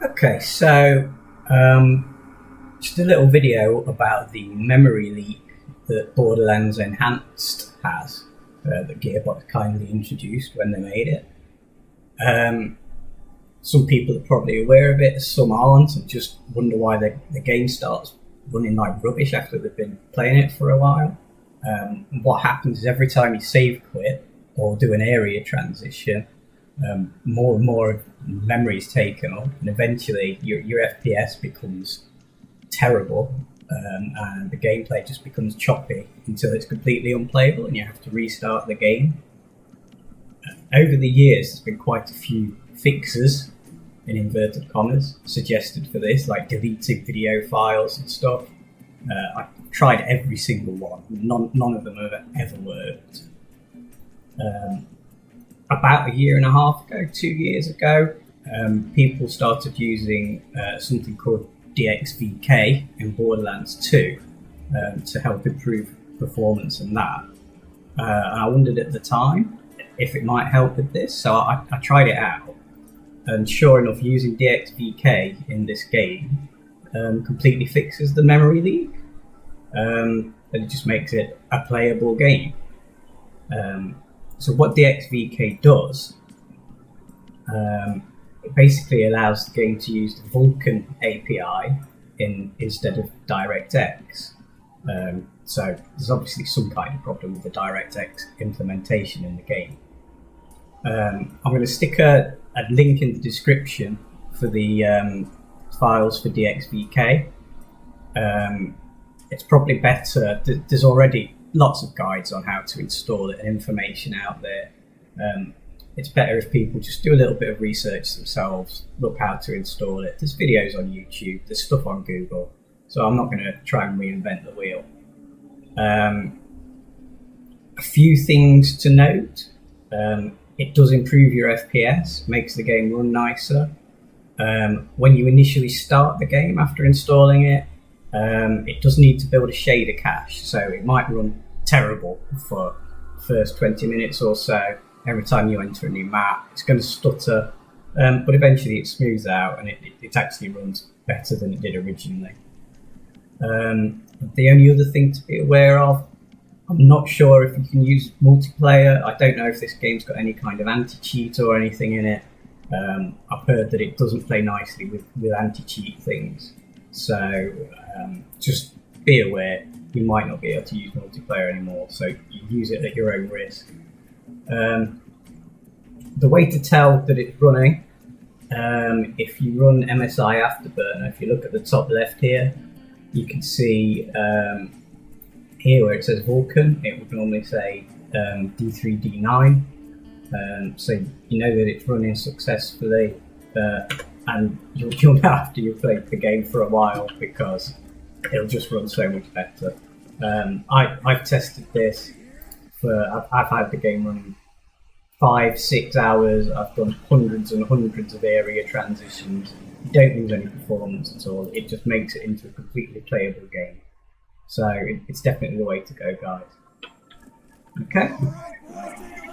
Okay, so just a little video about the memory leak that Borderlands Enhanced has, that Gearbox kindly introduced when they made it. Some people are probably aware of it, some aren't, and just wonder why the game starts running like rubbish after they've been playing it for a while. What happens is every time you save quit or do an area transition, more and more memory is taken up, and eventually your FPS becomes terrible, and the gameplay just becomes choppy until it's completely unplayable and you have to restart the game. Over the years, there's been quite a few fixes, in inverted commas, suggested for this, like deleting video files and stuff. I've tried every single one. None of them have ever worked. About a year and a half ago, 2 years ago, people started using something called DXVK in Borderlands 2 to help improve performance and that. And I wondered at the time if it might help with this, so I tried it out. And sure enough, using DXVK in this game completely fixes the memory leak, and it just makes it a playable game. So what DXVK does, it basically allows the game to use the Vulkan API instead of DirectX. So there's obviously some kind of problem with the DirectX implementation in the game. I'm going to stick a link in the description for the files for DXVK. It's probably better. There's already lots of guides on how to install it and information out there. It's better if people just do a little bit of research themselves, look how to install it. There's videos on YouTube, there's stuff on Google, so I'm not going to try and reinvent the wheel. A few things to note. It does improve your FPS, makes the game run nicer. When you initially start the game after installing it, it does need to build a shader cache, so it might run terrible for the first 20 minutes or so. Every time you enter a new map, it's going to stutter, but eventually it smooths out and it actually runs better than it did originally. The only other thing to be aware of, I'm not sure if you can use multiplayer. I don't know if this game's got any kind of anti-cheat or anything in it. I've heard that it doesn't play nicely with anti-cheat things. So just be aware, you might not be able to use multiplayer anymore, so you use it at your own risk. The way to tell that it's running, if you run MSI Afterburner, if you look at the top left here, you can see here where it says Vulkan, it would normally say D3, D9. So you know that it's running successfully, and you'll know after you've played the game for a while because it'll just run so much better. I've tested this I've had the game running 5-6 hours. I've done hundreds and hundreds of area transitions. You don't lose any performance at all. It just makes it into a completely playable game. So it's definitely the way to go, guys. Okay.